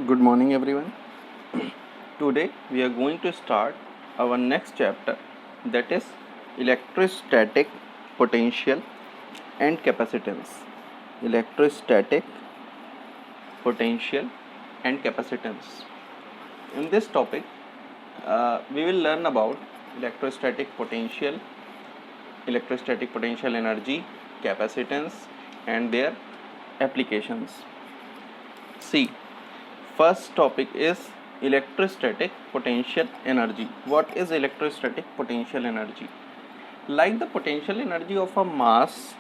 Good morning, everyone. Today we are going to start our next chapter, that is electrostatic potential and capacitance. Electrostatic potential and capacitance. In this topic, we will learn about electrostatic potential energy, capacitance, and their applications. See, first topic is electrostatic potential energy. What is electrostatic potential energy? Like the potential energy of a mass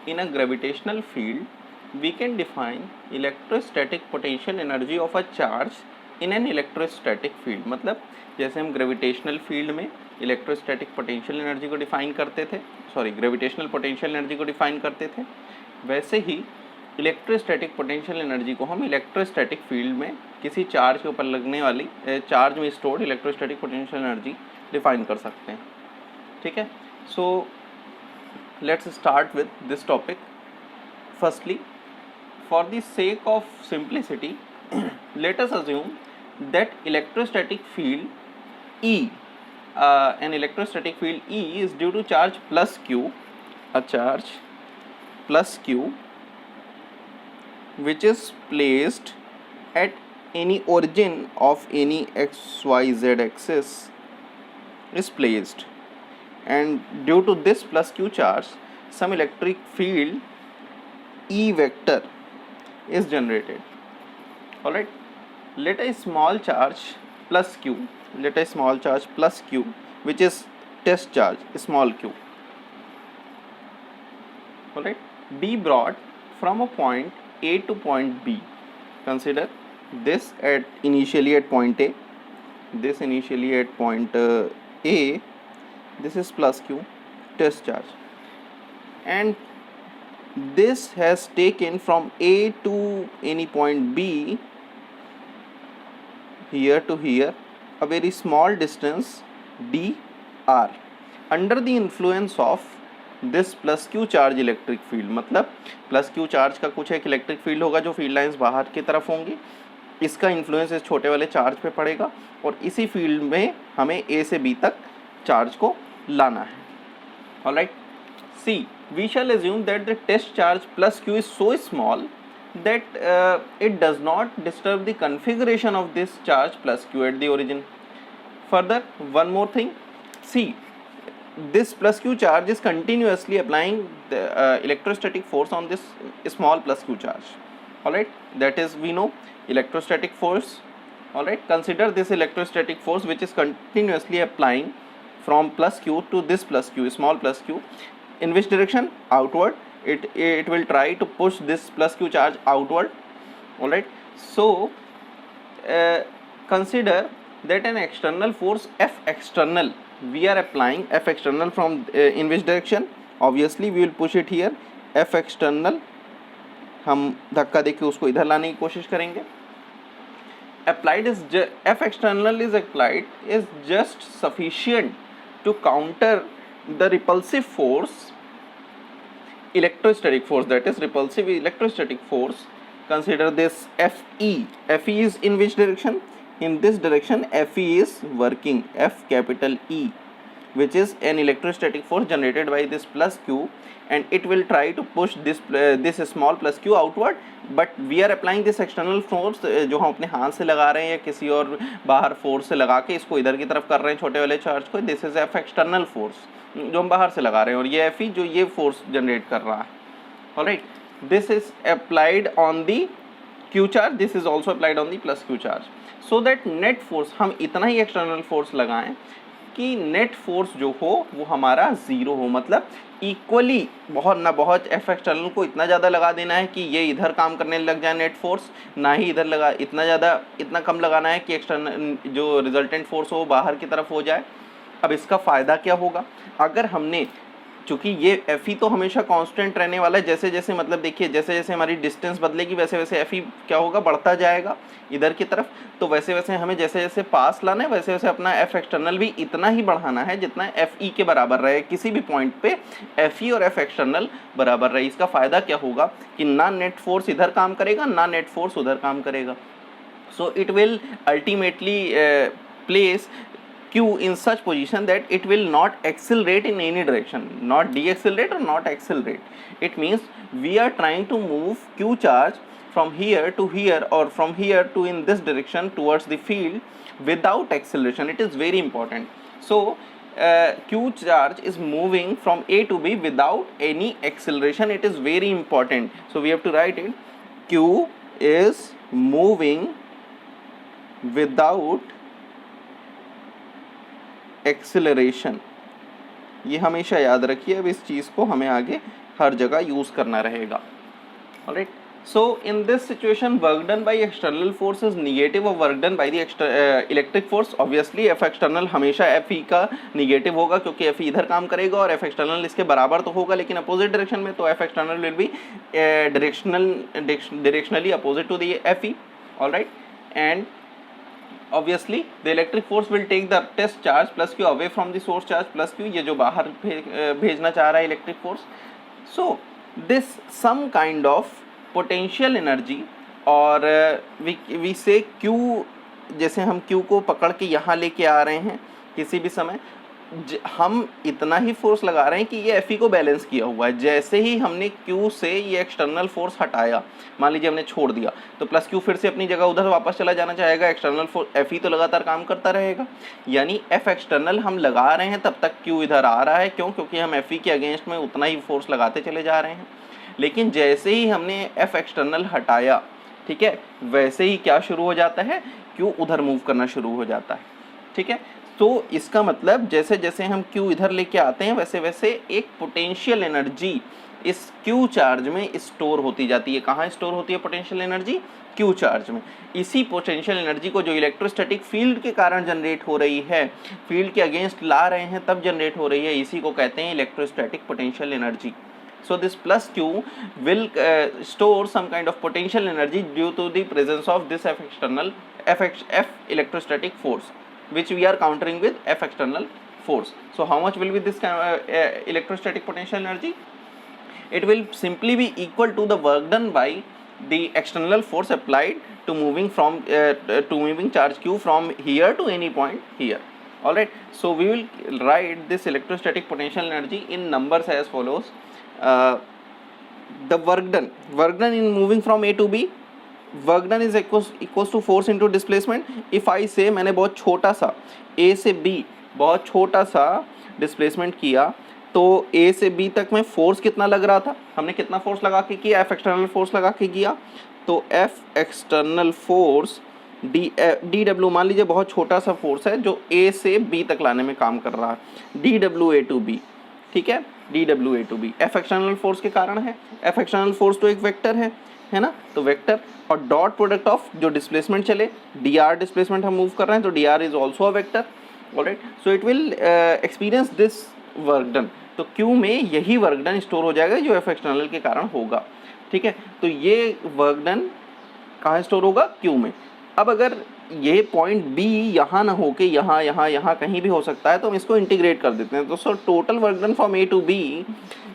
in a gravitational field, we can define electrostatic potential energy of a charge in an electrostatic field. मतलब जैसे हम gravitational field में electrostatic potential energy को define करते थे, gravitational potential energy को define करते थे, वैसे ही इलेक्ट्रोस्टैटिक पोटेंशियल एनर्जी को हम इलेक्ट्रोस्टैटिक फील्ड में किसी चार्ज के ऊपर लगने वाली चार्ज में stored electrostatic potential energy define कर सकते हैं. ठीक है, so let's start with this topic. Firstly, for the sake of simplicity, let us assume that electrostatic field E, an electrostatic field E is due to charge plus Q, a charge plus Q which is placed at any origin of any XYZ axis is placed, and due to this plus Q charge some electric field E vector is generated. Alright, let a small charge plus Q, which is test charge small q, alright, be brought from a point A to point B. Consider this initially at point A, this initially at point A, this is plus Q, test charge, and this has taken from A to any point B, here to here, a very small distance dr, under the influence of this plus q charge electric field. मतलब plus q charge का कुछ एक electric field होगा जो field lines बाहर की तरफ होंगी, इसका इन्फ्लुएंस इस छोटे वाले चार्ज पे पड़ेगा और इसी फील्ड में हमें A से B तक चार्ज को लाना है. Alright, see, we shall assume that the test charge plus q is so small that it does not disturb the configuration of this charge plus q at the origin. Further, one more thing, see, this plus q charge is continuously applying the electrostatic force on this small plus q charge. Alright, that is, we know electrostatic force. Alright, consider this electrostatic force which is continuously applying from plus q to this plus q, small plus q. In which direction? Outward. It will try to push this plus q charge outward. Alright, so consider that an external force F external we are applying. F external from in which direction? Obviously we will push it here. F external हम धक्का देके उसको इधर लाने की कोशिश करेंगे. Applied is F external is applied is just sufficient to counter the repulsive force, electrostatic force, that is repulsive electrostatic force. Consider this Fe. Fe is in which direction? In this direction Fe is working, F capital E, which is an electrostatic force generated by this plus q, and it will try to push this small plus q outward. But we are applying this external force जो हम अपने हाथ से लगा रहे हैं या किसी और बाहर फोर्स से लगा के इसको इधर की तरफ कर रहे हैं छोटे वाले चार्ज को. This is F external force जो हम बाहर से लगा रहे हैं, और ये Fe जो ये फोर्स जनरेट कर रहा है. Alright, this is applied on the q charge, this is also applied on the plus q charge, so that net force हम इतना ही एक्सटर्नल फोर्स लगाएं कि नेट फोर्स जो हो वो हमारा ज़ीरो हो. मतलब इक्वली बहुत ना बहुत F एक्सटर्नल को इतना ज़्यादा लगा देना है कि ये इधर काम करने लग जाए नेट फोर्स, ना ही इधर लगा इतना कम लगाना है कि एक्सटर्नल जो रिजल्टेंट फोर्स हो वो बाहर की तरफ हो जाए. अब इसका फ़ायदा क्या होगा? अगर हमने, चूँकि ये Fe तो हमेशा कांस्टेंट रहने वाला है, जैसे जैसे मतलब देखिए जैसे जैसे हमारी डिस्टेंस बदलेगी वैसे वैसे Fe क्या होगा, बढ़ता जाएगा इधर की तरफ. तो वैसे वैसे हमें जैसे जैसे पास लाना है वैसे वैसे अपना F एक्सटर्नल भी इतना ही बढ़ाना है जितना Fe के बराबर रहे. किसी भी पॉइंट पे Fe और F एक्सटर्नल बराबर रहे. इसका फ़ायदा क्या होगा कि ना नेट फोर्स इधर काम करेगा ना नेट फोर्स उधर काम करेगा. So it will ultimately place q in such position that it will not accelerate in any direction, not deaccelerate or not accelerate. It means we are trying to move q charge from here to here or from here to in this direction towards the field without acceleration. It is very important. So q charge is moving from A to B without any acceleration. It is very important. So we have to write it, q is moving without acceleration. ये हमेशा याद रखिए, अब इस चीज़ को हमें आगे हर जगह यूज़ करना रहेगा. Alright, so in this situation work done by external force is negative of work done by the electric force. obviously F external हमेशा FE का negative होगा क्योंकि FE इधर काम करेगा और F external इसके बराबर तो होगा लेकिन opposite direction में, तो F external will be directionally opposite to the FE. alright, and obviously the electric force will take the test charge plus q away from the source charge plus q, ये जो बाहर भेजना चाह रहा है electric force. so this some kind of potential energy और we say q, जैसे हम q को पकड़ के यहाँ लेके आ रहे हैं किसी भी समय, हम इतना ही फोर्स लगा रहे हैं कि ये Fe को बैलेंस किया हुआ है. जैसे ही हमने Q से ये एक्सटर्नल फोर्स हटाया, मान लीजिए हमने छोड़ दिया, तो प्लस Q फिर से अपनी जगह उधर वापस चला जाना चाहेगा. एक्सटर्नल फोर्स Fe तो लगातार काम करता रहेगा, यानी F एक्सटर्नल हम लगा रहे हैं तब तक Q इधर आ रहा है. क्यों? क्योंकि हम Fe के अगेंस्ट में उतना ही फोर्स लगाते चले जा रहे हैं. लेकिन जैसे ही हमने F एक्सटर्नल हटाया, ठीक है, वैसे ही क्या शुरू हो जाता है, Q उधर मूव करना शुरू हो जाता है. ठीक है, तो इसका मतलब जैसे जैसे हम Q इधर लेके आते हैं वैसे वैसे एक पोटेंशियल एनर्जी इस Q चार्ज में स्टोर होती जाती है. कहाँ स्टोर होती है पोटेंशियल एनर्जी? Q चार्ज में. इसी पोटेंशियल एनर्जी को जो इलेक्ट्रोस्टैटिक फील्ड के कारण जनरेट हो रही है, फील्ड के अगेंस्ट ला रहे हैं तब जनरेट हो रही है, इसी को कहते हैं electrostatic potential energy. So this plus Q will store some kind of potential energy due to the presence of this F external F electrostatic force, which we are countering with F external force. So how much will be this electrostatic potential energy? It will simply be equal to the work done by the external force applied to moving charge Q from here to any point here. Alright, so we will write this electrostatic potential energy in numbers as follows. The work done in moving from A to B, work done is equals to force into displacement. If I say मैंने बहुत छोटा सा A से B बहुत छोटा सा displacement किया, तो A से B तक में फोर्स कितना लग रहा था, हमने कितना फोर्स लगा के किया, F एक्सटर्नल फोर्स लगा के किया. तो F external force D W, मान लीजिए बहुत छोटा सा फोर्स है जो A से B तक लाने में काम कर रहा है, d W A to B. ठीक है, d W A to B F external force के कारण है. F एक्सटर्नल फोर्स तो एक वेक्टर है ना, तो वेक्टर और डॉट प्रोडक्ट ऑफ जो डिस्प्लेसमेंट चले, डी आर डिस्प्लेसमेंट हम मूव कर रहे हैं तो D R is also a vector. Alright, so it will experience this work done. तो Q में यही वर्क डन स्टोर हो जाएगा जो F एक्सटर्नल के कारण होगा. ठीक है, तो ये वर्क डन कहाँ स्टोर होगा? Q में. अब अगर ये पॉइंट B यहाँ ना हो के यहाँ यहाँ यहाँ कहीं भी हो सकता है तो हम इसको इंटीग्रेट कर देते हैं. तो so total work done from A to B,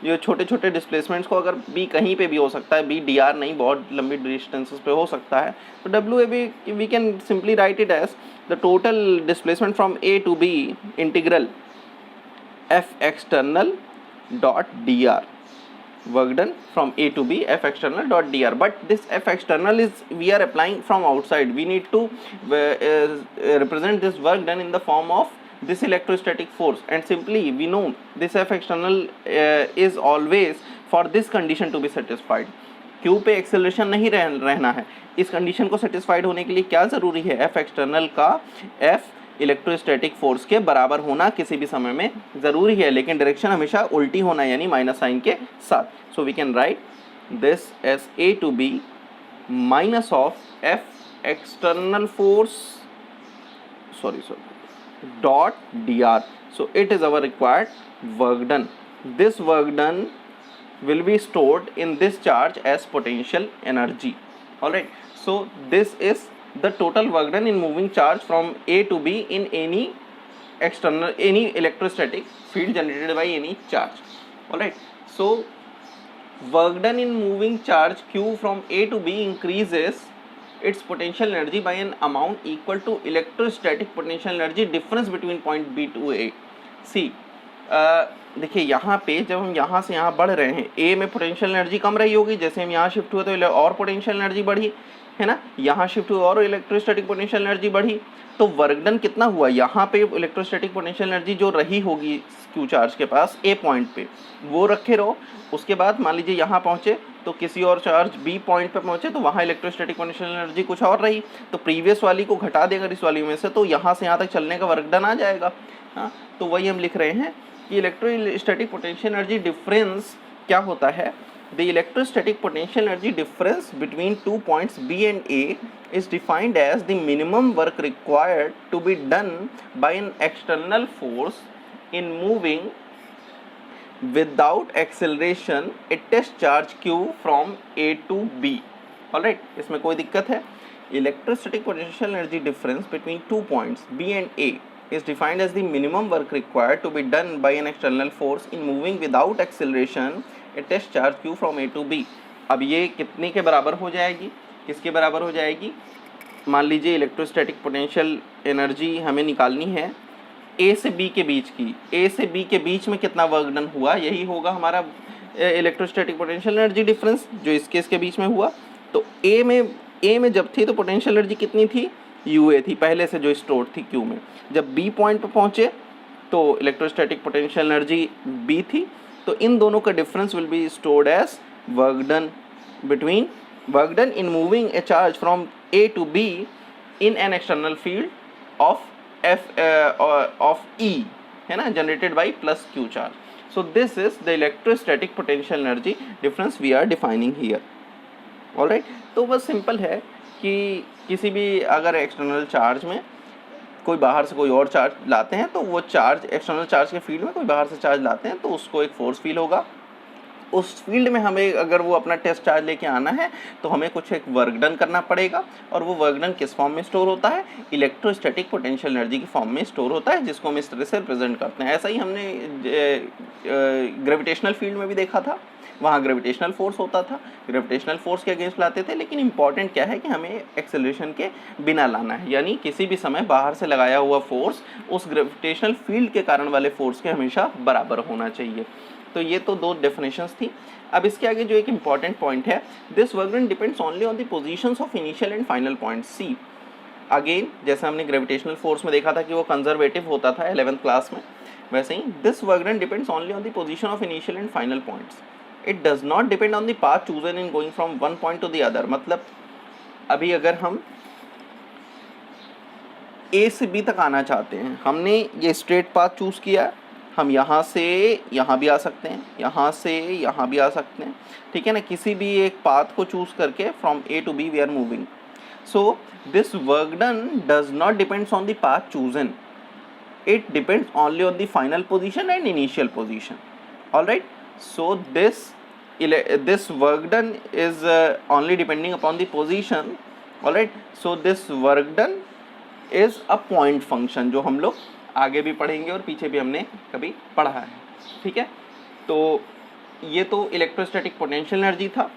जो छोटे छोटे डिस्प्लेसमेंट्स को अगर B कहीं पे भी हो सकता है, B DR नहीं, बहुत लंबी डिस्टेंसेस पे हो सकता है, तो WAB we can simply write it as the total displacement from A to B integral F external dot DR. work done from A to B, F external dot dr. But this F external is we are applying from outside. We need to represent this work done in the form of this electrostatic force, and simply we know this F external is always for this condition to be satisfied. Q पे acceleration नहीं रहना है. इस condition को satisfied होने के लिए क्या ज़रूरी है? F एक्सटर्नल का F इलेक्ट्रोस्टैटिक फोर्स के बराबर होना किसी भी समय में ज़रूरी है, लेकिन डायरेक्शन हमेशा उल्टी होना यानी माइनस साइन के साथ. So we can write this as A to B minus of F external force dot dr. So it is our required work done. This work done will be stored in this charge as potential energy. Alright, so this is the total work done in moving charge from A to B in any electrostatic field generated by any charge. Alright, so work done in moving charge Q from A to B increases its potential energy by an amount equal to electrostatic potential energy difference between point B to A. See, देखिए यहाँ पे जब हम यहाँ से यहाँ बढ़ रहे हैं, ए में पोटेंशियल एनर्जी कम रही होगी, जैसे हम यहाँ शिफ्ट हुए तो और पोटेंशियल एनर्जी बढ़ी, है ना, यहाँ शिफ्ट हुए और इलेक्ट्रोस्टैटिक पोटेंशियल एनर्जी बढ़ी, तो वर्क डन कितना हुआ, यहाँ पे इलेक्ट्रोस्टैटिक पोटेंशियल एनर्जी जो रही होगी क्यू चार्ज के पास ए पॉइंट पे वो रखे रहो, उसके बाद मान लीजिए यहाँ पहुँचे तो किसी और चार्ज बी पॉइंट पे पहुँचे तो वहाँ इलेक्ट्रोस्टैटिक पोटेंशियल एनर्जी कुछ और रही, तो प्रीवियस वाली को घटा देगा इस वाली में से, तो यहाँ से यहाँ तक चलने का वर्क डन आ जाएगा। हाँ, तो वही हम लिख रहे हैं कि इलेक्ट्रोस्टैटिक पोटेंशियल एनर्जी डिफरेंस क्या होता है, the electrostatic potential energy difference between 2 points B and A is defined as the minimum work required to be done by an external force in moving without acceleration a test charge q from A to B. Alright, इसमें कोई दिक्कत है? Electrostatic potential energy difference between 2 points B and A is defined as the minimum work required to be done by an external force in moving without acceleration a test charge q from A to B. अब ये कितने के बराबर हो जाएगी, किसके बराबर हो जाएगी, मान लीजिए इलेक्ट्रोस्टैटिक पोटेंशियल एनर्जी हमें निकालनी है ए से बी के बीच की, ए से बी के बीच में कितना वर्क डन हुआ, यही होगा हमारा इलेक्ट्रोस्टैटिक पोटेंशियल एनर्जी डिफरेंस जो इस केस के बीच में हुआ। तो ए में जब थी तो पोटेंशियल एनर्जी कितनी थी, यूए थी पहले से जो स्टोर थी क्यू में, जब बी पॉइंट पे पहुंचे तो इलेक्ट्रोस्टैटिक पोटेंशियल एनर्जी बी थी, तो इन दोनों का difference will be stored as work done between work done in moving a charge from A to B in an external field of of E, है ना, generated by plus Q charge. So this is the electrostatic potential energy difference we are defining here. Alright, तो बस simple है कि किसी भी अगर external charge में कोई बाहर से कोई और चार्ज लाते हैं तो वो चार्ज एक्सटर्नल चार्ज के फील्ड में कोई बाहर से चार्ज लाते हैं तो उसको एक फोर्स फील होगा, उस फील्ड में हमें अगर वो अपना टेस्ट चार्ज लेके आना है तो हमें कुछ एक वर्क डन करना पड़ेगा, और वो वर्क डन किस फॉर्म में स्टोर होता है, इलेक्ट्रोस्टैटिक पोटेंशियल एनर्जी की फॉर्म में स्टोर होता है, जिसको हम इस तरह से रिप्रेजेंट करते हैं। ऐसा ही हमने ग्रेविटेशनल फील्ड में भी देखा था, वहाँ ग्रेविटेशनल फोर्स होता था, ग्रेविटेशनल फोर्स के अगेंस्ट लाते थे, लेकिन इंपॉर्टेंट क्या है कि हमें एक्सेलरेशन के बिना लाना है, यानी किसी भी समय बाहर से लगाया हुआ फोर्स उस ग्रेविटेशनल फील्ड के कारण वाले फोर्स के हमेशा बराबर होना चाहिए। तो ये तो दो डेफिनेशंस थी। अब इसके आगे जो एक इम्पॉर्टेंट पॉइंट है, this work done depends only on the positions of initial and final point see. Again जैसे हमने ग्रेविटेशनल फोर्स में देखा था कि वो कंजर्वेटिव होता था 11th क्लास में, वैसे ही this work done depends only on the position of initial and final points. It does not depend on the path chosen in going from one point to the other. मतलब अभी अगर हम ए से B तक आना चाहते हैं, हमने ये स्ट्रेट पाथ चूज़ किया, हम यहाँ से यहाँ भी आ सकते हैं, यहाँ से यहाँ भी आ सकते हैं, ठीक है ना, किसी भी एक पाथ को चूज़ करके from A to B we are moving. So this work done does not depends on the path chosen, it depends only on the final position and initial position. Alright, so this work done is only depending upon the position. Alright, so this work done is a point function, जो हम लोग आगे भी पढ़ेंगे और पीछे भी हमने कभी पढ़ा है, ठीक है। तो ये तो इलेक्ट्रोस्टैटिक पोटेंशियल एनर्जी था।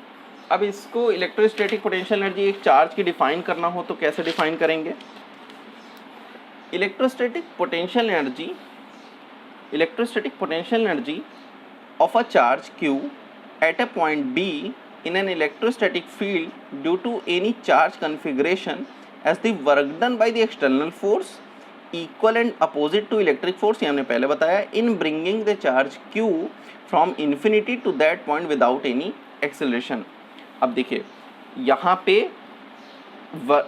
अब इसको इलेक्ट्रोस्टैटिक पोटेंशियल एनर्जी एक चार्ज की डिफाइन करना हो तो कैसे डिफाइन करेंगे? Electrostatic potential energy of a charge q at a point B in an electrostatic field due to any charge configuration as the work done by the external force equal and opposite to electric force, ये हमने पहले बताया, in bringing the charge q from infinity to that point without any acceleration। अब देखिए यहाँ पे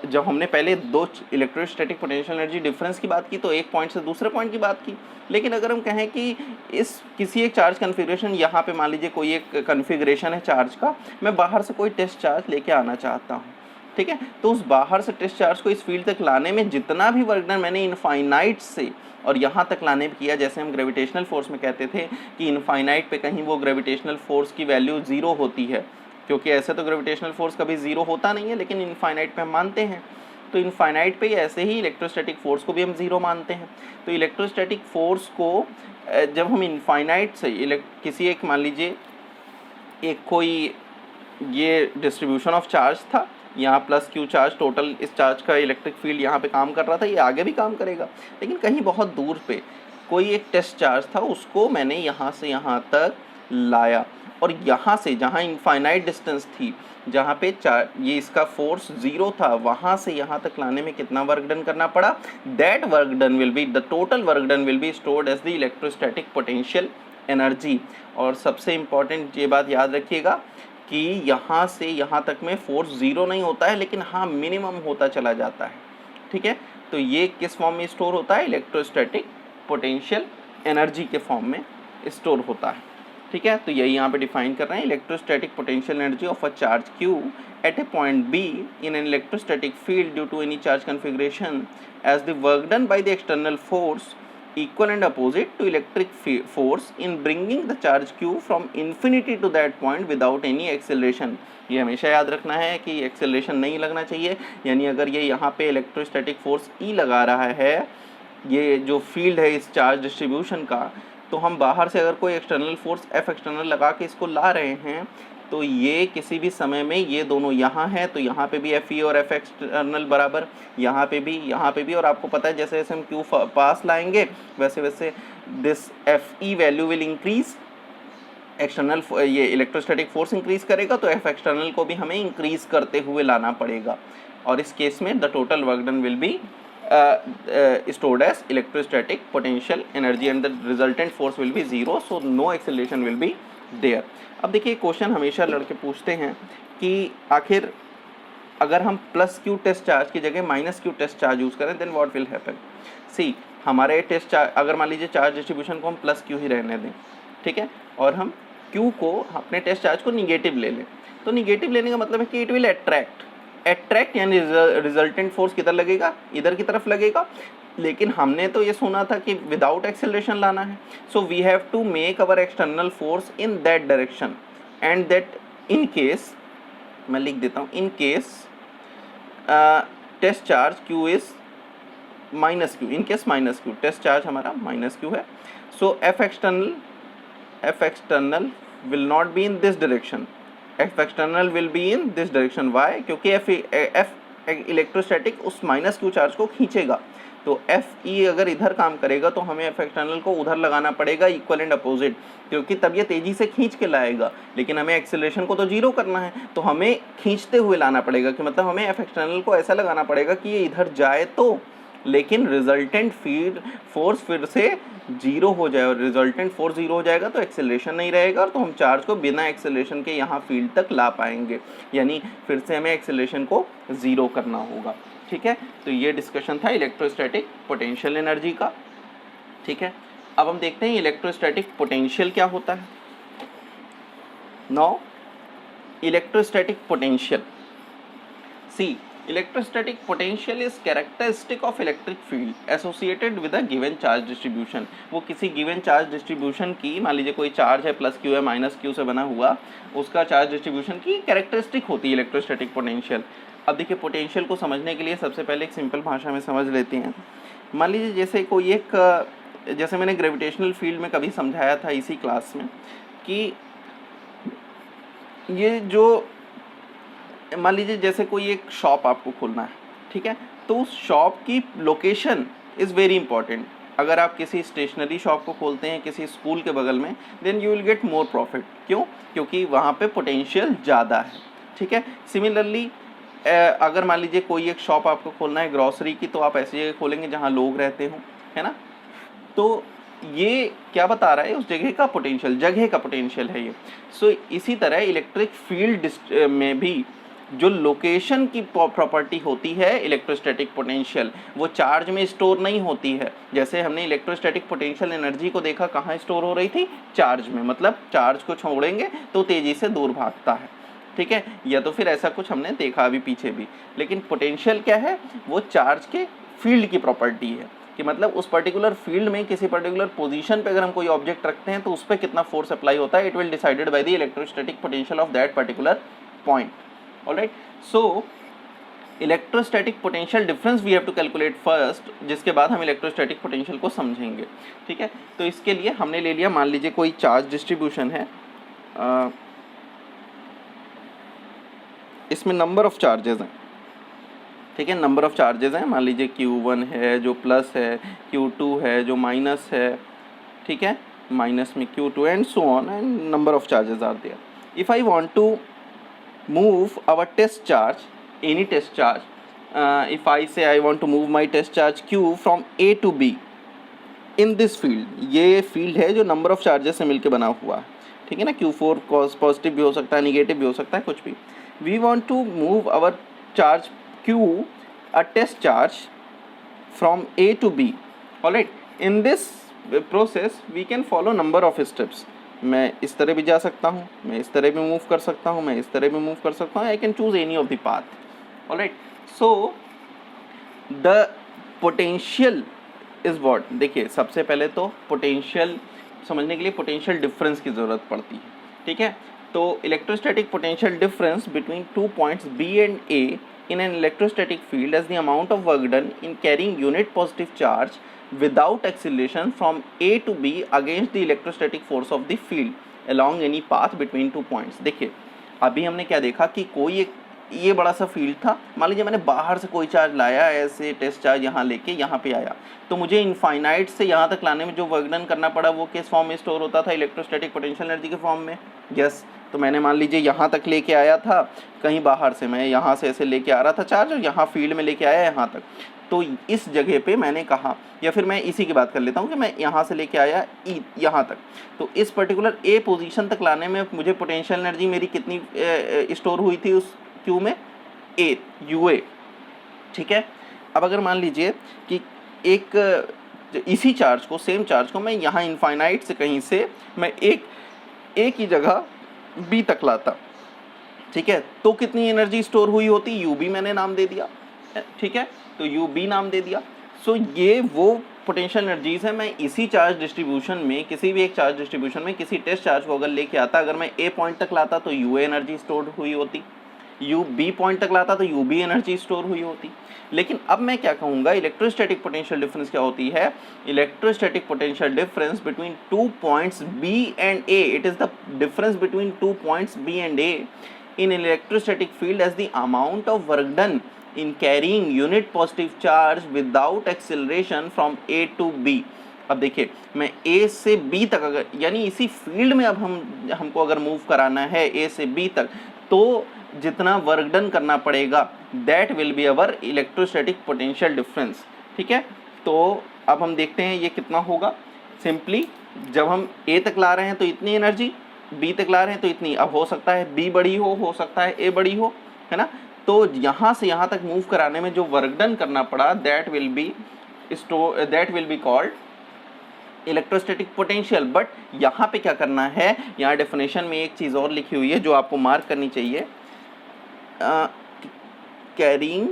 जब हमने पहले दो इलेक्ट्रोस्टैटिक पोटेंशियल एनर्जी डिफरेंस की बात की तो एक पॉइंट से दूसरे पॉइंट की बात की, लेकिन अगर हम कहें कि इस किसी एक चार्ज कन्फिग्रेशन, यहाँ पे मान लीजिए कोई एक कन्फिग्रेशन है चार्ज का, मैं बाहर से कोई टेस्ट चार्ज लेके आना चाहता हूँ, ठीक है, तो उस बाहर से टेस्ट चार्ज को इस फील्ड तक लाने में जितना भी वर्क डन मैंने इनफाइनाइट से और यहाँ तक लाने में किया, जैसे हम ग्रेविटेशनल फोर्स में कहते थे कि इनफाइनाइट पे कहीं वो ग्रेविटेशनल फोर्स की वैल्यू 0 होती है, क्योंकि ऐसे तो ग्रेविटेशनल फोर्स कभी 0 होता नहीं है, लेकिन इनफाइनाइट पे हम मानते हैं, तो इनफाइनाइट पे ऐसे ही इलेक्ट्रोस्टैटिक फोर्स को भी हम 0 मानते हैं। तो इलेक्ट्रोस्टैटिक फोर्स को जब हम इनफाइनाइट से किसी एक, मान लीजिए एक कोई ये डिस्ट्रीब्यूशन ऑफ चार्ज था यहाँ प्लस क्यू चार्ज, टोटल इस चार्ज का इलेक्ट्रिक फील्ड यहाँ पे काम कर रहा था, ये आगे भी काम करेगा। लेकिन कहीं बहुत दूर पे कोई एक टेस्ट चार्ज था, उसको मैंने यहाँ से यहाँ तक लाया, और यहाँ से जहाँ इनफाइनाइट डिस्टेंस थी, जहाँ पे ये इसका फोर्स 0 था, वहाँ से यहाँ तक लाने में कितना वर्क डन करना पड़ा? That work done will be, the total work done will be stored as the electrostatic potential energy. और सबसे इम्पॉर्टेंट ये बात याद रखिएगा कि यहाँ से यहाँ तक में फोर्स 0 नहीं होता है, लेकिन हाँ मिनिमम होता चला जाता है। ठीक है, तो ये किस फॉर्म में स्टोर होता है? इलेक्ट्रोस्टैटिक पोटेंशियल एनर्जी के फॉर्म में स्टोर होता है। ठीक है, तो यही यहाँ पे डिफाइन कर रहे हैं, electrostatic potential energy of a charge Q at a point B in an electrostatic field due to any charge configuration as the work done by the external force equal and opposite to electric force in bringing the charge Q from infinity to that point without any acceleration। ये हमेशा याद रखना है कि acceleration नहीं लगना चाहिए, यानी अगर ये यहाँ पे इलेक्ट्रोस्टैटिक फोर्स E लगा रहा है, ये जो फील्ड है इस चार्ज डिस्ट्रीब्यूशन का, तो हम बाहर से अगर कोई एक्सटर्नल फोर्स F एक्सटर्नल लगा के इसको ला रहे हैं, तो ये किसी भी समय में ये दोनों यहाँ हैं, तो यहाँ पे भी FE और F एक्सटर्नल बराबर, यहाँ पे भी, और आपको पता है जैसे जैसे हम Q पास लाएंगे वैसे वैसे this FE value will increase, external ये इलेक्ट्रोस्टैटिक फोर्स इंक्रीज करेगा, तो F एक्सटर्नल को भी हमें इंक्रीज करते हुए लाना पड़ेगा, और इस केस में the total work done will B stored as electrostatic potential energy and the resultant force will be 0, so no acceleration will be there। अब देखिए क्वेश्चन हमेशा लड़के पूछते हैं कि आखिर अगर हम प्लस क्यू टेस्ट चार्ज की जगह minus q test charge use करें then what will happen. See हमारे टेस्ट चार्ज, अगर मान लीजिए चार्ज डिस्ट्रीब्यूशन को हम प्लस क्यू ही रहने दें, ठीक है, और हम क्यू को अपने टेस्ट चार्ज को निगेटिव ले लें, तो निगेटिव लेने का मतलब है कि इट विल अट्रैक्ट यानी रिजल्टेंट फोर्स किधर लगेगा? इधर की तरफ लगेगा। लेकिन हमने तो ये सुना था कि विदाउट एक्सेलरेशन लाना है, so we have to make our external force in that direction, and that in case, मैं लिख देता हूँ, in case test charge Q is minus q, in case minus q, test charge हमारा minus q है, so F external will not be in this direction, F external will be in this direction. Why? क्योंकि F electrostatic उस minus q charge को खींचेगा, तो FE अगर इधर काम करेगा तो हमें F एक्सटर्नल को उधर लगाना पड़ेगा इक्वल एंड अपोजिट, क्योंकि तब ये तेज़ी से खींच के लाएगा, लेकिन हमें एक्सेलरेशन को तो 0 करना है, तो हमें खींचते हुए लाना पड़ेगा, कि मतलब हमें F एक्सटर्नल को ऐसा लगाना पड़ेगा कि ये इधर जाए तो, लेकिन रिजल्टेंट फील्ड फोर्स फिर से 0 हो जाए, और रिजल्टेंट फोर्स 0 हो जाएगा तो एक्सेलरेशन नहीं रहेगा, और तो हम चार्ज को बिना एक्सेलरेशन के यहाँ फील्ड तक ला पाएंगे, यानी फिर से हमें एक्सेलरेशन को 0 करना होगा। ठीक है, तो ये डिस्कशन था इलेक्ट्रोस्टैटिक पोटेंशियल एनर्जी का। ठीक है, अब हम देखते हैं इलेक्ट्रोस्टैटिक पोटेंशियल क्या होता है। Now electrostatic potential, see electrostatic potential is characteristic of electric field associated with a given charge distribution. वो किसी गिवन चार्ज डिस्ट्रीब्यूशन की, मान लीजिए कोई चार्ज है प्लस क्यू है माइनस क्यू से बना हुआ, उसका चार्ज डिस्ट्रीब्यूशन की कैरेक्टरिस्टिक होती है इलेक्ट्रोस्टैटिक पोटेंशियल। अब देखिए पोटेंशियल को समझने के लिए सबसे पहले एक सिंपल भाषा में समझ लेते हैं। मान लीजिए जैसे कोई एक, जैसे मैंने ग्रेविटेशनल फील्ड में कभी समझाया था इसी क्लास में, कि ये जो मान लीजिए जैसे कोई एक शॉप आपको खोलना है, ठीक है, तो उस शॉप की लोकेशन इज़ वेरी इंपॉर्टेंट। अगर आप किसी स्टेशनरी शॉप को खोलते हैं किसी स्कूल के बगल में, then you will get more profit. क्यों? क्योंकि वहाँ पे पोटेंशियल ज़्यादा है। ठीक है, सिमिलरली अगर मान लीजिए कोई एक शॉप आपको खोलना है ग्रॉसरी की, तो आप ऐसी जगह खोलेंगे जहाँ लोग रहते हों, है ना, तो ये क्या बता रहा है? उस जगह का पोटेंशियल, जगह का पोटेंशियल है ये। सो इसी तरह इलेक्ट्रिक फील्ड में भी जो लोकेशन की प्रॉपर्टी होती है इलेक्ट्रोस्टैटिक पोटेंशियल, वो चार्ज में स्टोर नहीं होती है। जैसे हमने इलेक्ट्रोस्टैटिक पोटेंशियल एनर्जी को देखा कहाँ स्टोर हो रही थी? चार्ज में, मतलब चार्ज को छोड़ेंगे तो तेज़ी से दूर भागता है। ठीक है, या तो फिर ऐसा कुछ हमने देखा अभी पीछे भी। लेकिन पोटेंशियल क्या है? वो चार्ज के फील्ड की प्रॉपर्टी है, कि मतलब उस पर्टिकुलर फील्ड में किसी पर्टिकुलर पोजीशन पे अगर हम कोई ऑब्जेक्ट रखते हैं तो उस पर कितना फोर्स अप्लाई होता है, it will decided by the electrostatic potential of that particular point. Alright, so electrostatic potential difference we have to calculate first, जिसके बाद हम इलेक्ट्रोस्टैटिक पोटेंशियल को समझेंगे। ठीक है, तो इसके लिए हमने ले लिया, मान लीजिए कोई चार्ज डिस्ट्रीब्यूशन है, इसमें नंबर ऑफ चार्जेस हैं, ठीक है, नंबर ऑफ चार्जेस हैं। मान लीजिए Q1 है जो प्लस है, Q2 है जो माइनस है, ठीक है, माइनस में Q2 and so on, and number of charges are there. If I want to move our test charge, any test charge, if I say I want to move my test charge Q from A to B in this field, ये field है जो number of charges से मिलकर बना हुआ है, ठीक है ना, Q4 पॉजिटिव भी हो सकता है, निगेटिव भी हो सकता है, कुछ भी। We want to move our charge Q, a test charge from A to B, alright. In this process we can follow number of steps. मैं इस तरह भी जा सकता हूँ, मैं इस तरह भी मूव कर सकता हूँ, मैं इस तरह भी मूव कर सकता हूँ, I can choose any of the path, alright. So the potential is what, देखिए सबसे पहले तो पोटेंशियल समझने के लिए पोटेंशियल डिफरेंस की ज़रूरत पड़ती है, ठीक है। तो electrostatic potential difference between 2 points B and A in an electrostatic field as the amount of work done in carrying unit positive charge without acceleration from A to B against the electrostatic force of the field along any path between 2 points। देखिए अभी हमने क्या देखा कि कोई एक ये बड़ा सा फील्ड था, मान लीजिए मैंने बाहर से कोई चार्ज लाया, ऐसे टेस्ट चार्ज यहाँ लेके यहाँ पे आया, तो मुझे इनफाइनाइट से यहाँ तक लाने में जो वर्क डन करना पड़ा वो किस फॉर्म में स्टोर होता था, इलेक्ट्रोस्टैटिक पोटेंशियल एनर्जी के फॉर्म में। यस, तो मैंने मान लीजिए यहाँ तक लेके आया था कहीं बाहर से, मैं यहाँ से ऐसे लेके आ रहा था चार्ज और यहाँ फील्ड में लेके आया यहाँ तक, तो इस जगह पे मैंने कहा, या फिर मैं इसी की बात कर लेता हूँ कि मैं यहाँ से लेके आया यहाँ तक, तो इस पर्टिकुलर ए पोजीशन तक लाने में मुझे पोटेंशियल एनर्जी मेरी कितनी स्टोर हुई थी उस क्यू में, ए UA, ठीक है। अब अगर मान लीजिए कि एक इसी चार्ज को, सेम चार्ज को मैं यहाँ इनफाइनाइट से कहीं से मैं एक ही जगह B तक लाता, ठीक है, तो कितनी एनर्जी स्टोर हुई होती, UB मैंने नाम दे दिया, ठीक है, तो UB नाम दे दिया। सो ये वो पोटेंशियल एनर्जीज है। मैं इसी चार्ज डिस्ट्रीब्यूशन में, किसी भी एक चार्ज डिस्ट्रीब्यूशन में किसी टेस्ट चार्ज को अगर लेके आता, अगर मैं A पॉइंट तक लाता तो UA एनर्जी स्टोर हुई होती, B पॉइंट तक लाता तो UB एनर्जी स्टोर हुई होती। लेकिन अब मैं क्या कहूँगा, इलेक्ट्रोस्टैटिक पोटेंशियल डिफरेंस क्या होती है, electrostatic potential difference between 2 points B and A, it is the difference between 2 points B and A in electrostatic field as the amount of work done in carrying unit positive charge without acceleration from A to B। अब देखिए मैं A से B तक अगर, यानी इसी field में अब हमको अगर मूव कराना है A से B तक, तो जितना वर्क डन करना पड़ेगा that will be our electrostatic potential difference, ठीक है। तो अब हम देखते हैं ये कितना होगा। सिंपली जब हम A तक ला रहे हैं तो इतनी एनर्जी, B तक ला रहे हैं तो इतनी, अब हो सकता है B बड़ी हो सकता है A बड़ी हो, है ना। तो यहाँ से यहाँ तक मूव कराने में जो वर्क डन करना पड़ा that will be called electrostatic potential. But यहाँ पे क्या करना है, यहाँ डेफिनेशन में एक चीज़ और लिखी हुई है जो आपको मार्क करनी चाहिए, carrying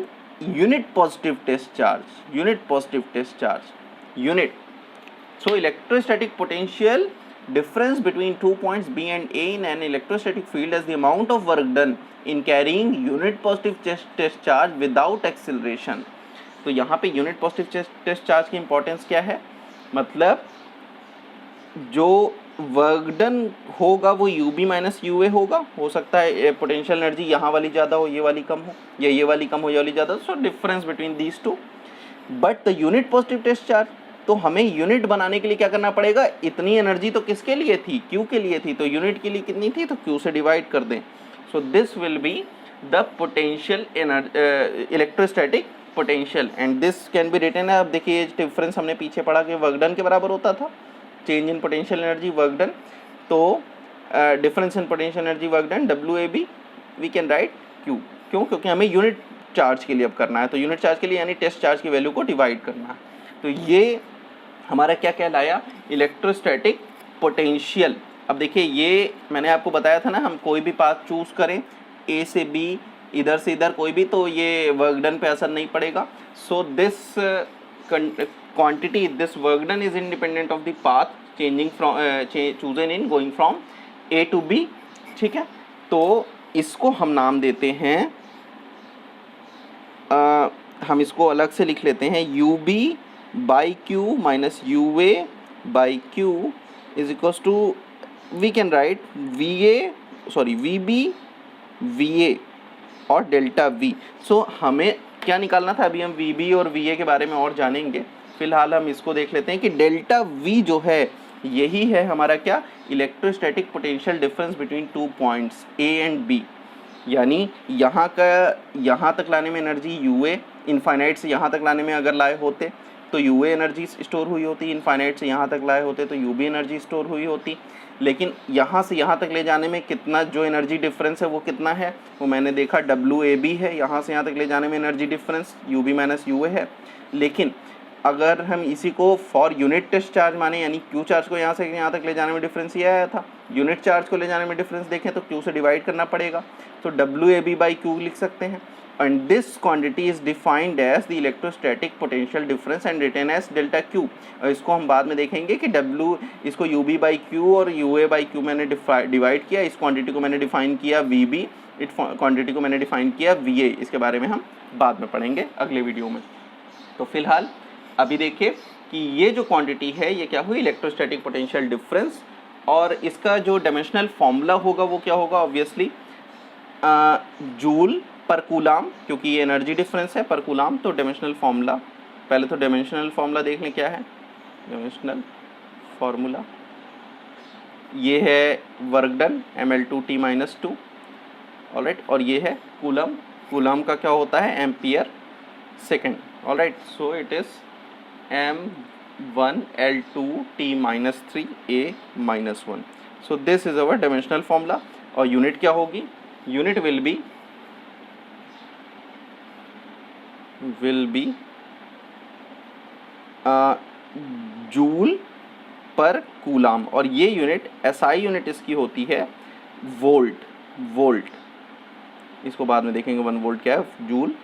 unit positive test charge, unit. So electrostatic potential difference between 2 points B and A in an electrostatic field as the amount of work done in carrying unit positive test charge without acceleration। तो यहाँ पे unit positive test charge की importance क्या है, मतलब जो work done होगा वो UB माइनस UA होगा, हो सकता है पोटेंशियल एनर्जी यहाँ वाली ज़्यादा हो, ये वाली कम हो, या ये वाली कम हो, ये वाली ज़्यादा हो, so difference between these two. But the unit positive test charge, तो हमें यूनिट बनाने के लिए क्या करना पड़ेगा, इतनी एनर्जी तो किसके लिए थी, Q के लिए थी, तो यूनिट के लिए कितनी थी, तो Q से डिवाइड कर दें। So this will be the potential electrostatic potential and this can be written. अब देखिए डिफरेंस हमने पीछे पढ़ा कि वर्क डन के बराबर होता था, change in potential energy work done, तो difference in potential energy work done WAB we can write Q। क्यों, क्योंकि हमें यूनिट चार्ज के लिए अब करना है, तो यूनिट चार्ज के लिए यानी टेस्ट चार्ज की वैल्यू को डिवाइड करना है। तो ये हमारा क्या कहलाया, इलेक्ट्रोस्टैटिक पोटेंशियल। अब देखिए ये मैंने आपको बताया था ना, हम कोई भी पाथ चूज़ करें A से B, इधर से इधर कोई भी, तो ये वर्क डन पे असर नहीं पड़ेगा। So this quantity, this work done is independent of the path changing from chosen in going from A to B, ठीक है। तो इसको हम नाम देते हैं, हम इसको अलग से लिख लेते हैं, UB by Q minus UA by Q is equals to, we can write VB VA और डेल्टा वी। सो हमें क्या निकालना था, अभी हम वी बी और वी ए के बारे में और जानेंगे। फिलहाल हम इसको देख लेते हैं कि डेल्टा वी जो है यही है हमारा क्या, electrostatic potential difference between two points A and B. यानी यहाँ तक लाने में एनर्जी यू ए, इनफाइनाइट से यहाँ तक लाने में अगर लाए होते तो यू ए एनर्जी स्टोर हुई होती, इनफाइनाइट से यहाँ तक लाए होते तो यू बी एनर्जी स्टोर हुई होती। लेकिन यहाँ से यहाँ तक ले जाने में कितना जो एनर्जी डिफरेंस है वो कितना है, वो मैंने देखा डब्ल्यू ए बी है। यहाँ से यहाँ तक ले जाने में energy difference U B minus U A है। लेकिन अगर हम इसी को फॉर यूनिट टेस्ट चार्ज माने, यानी क्यू चार्ज को यहाँ से यहाँ तक ले जाने में डिफरेंस ये आया था, यूनिट चार्ज को ले जाने में डिफरेंस देखें तो क्यू से डिवाइड करना पड़ेगा, तो W A B by q लिख सकते हैं। And this quantity is defined as the electrostatic potential difference and written as delta q. और इसको हम बाद में देखेंगे कि डब्ल्यू, इसको यू बी बाई क्यू और यू ए बाई क्यू मैंने डिवाइड किया, इस क्वांटिटी को मैंने डिफाइन किया वी बी, इस क्वांटिटी को मैंने डिफाइन किया वी ए। इसके बारे में हम बाद में पढ़ेंगे अगले वीडियो में। तो फिलहाल अभी देखिए कि ये जो क्वांटिटी है ये क्या हुई, इलेक्ट्रोस्टैटिक पोटेंशियल डिफरेंस, और इसका जो डायमेंशनल फॉर्मूला होगा वो क्या होगा, ऑब्वियसली जूल पर कूलाम, क्योंकि ये एनर्जी डिफरेंस है पर कूलाम। तो डायमेंशनल फॉर्मूला, पहले तो डायमेंशनल फॉर्मूला देख लें क्या है। डायमेंशनल फॉर्मूला ये है वर्क डन ml2t - 2, ऑलराइट, और ये है कूलम, कूलम का क्या होता है, ampere second, alright. So it is m1l2t - 3a - 1। So this is our dimensional formula. और यूनिट क्या होगी, यूनिट विल बी जूल पर कूलाम, और ये यूनिट एसआई यूनिट इसकी होती है वोल्ट। इसको बाद में देखेंगे 1 वोल्ट क्या है, जूल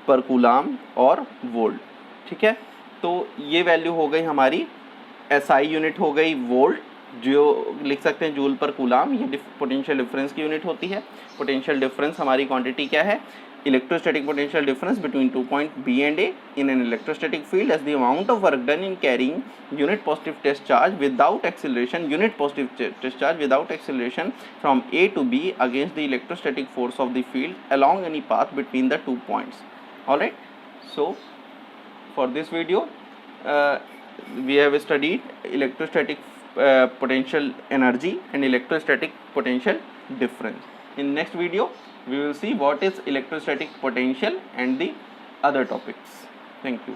पर कूलाम और वोल्ट, ठीक है। तो ये वैल्यू हो गई हमारी, एसआई यूनिट हो गई वोल्ट, जो लिख सकते हैं जूल पर कूलाम, ये पोटेंशियल डिफरेंस की यूनिट होती है। पोटेंशियल डिफरेंस हमारी क्वांटिटी क्या है, electrostatic potential difference between 2 point B and A in an electrostatic field as the amount of work done in carrying unit positive test charge without acceleration, unit positive test charge without acceleration from A to B against the electrostatic force of the field along any path between the 2 points, alright. So for this video we have studied electrostatic potential energy and electrostatic potential difference. In next video we will see what is electrostatic potential and the other topics. Thank you.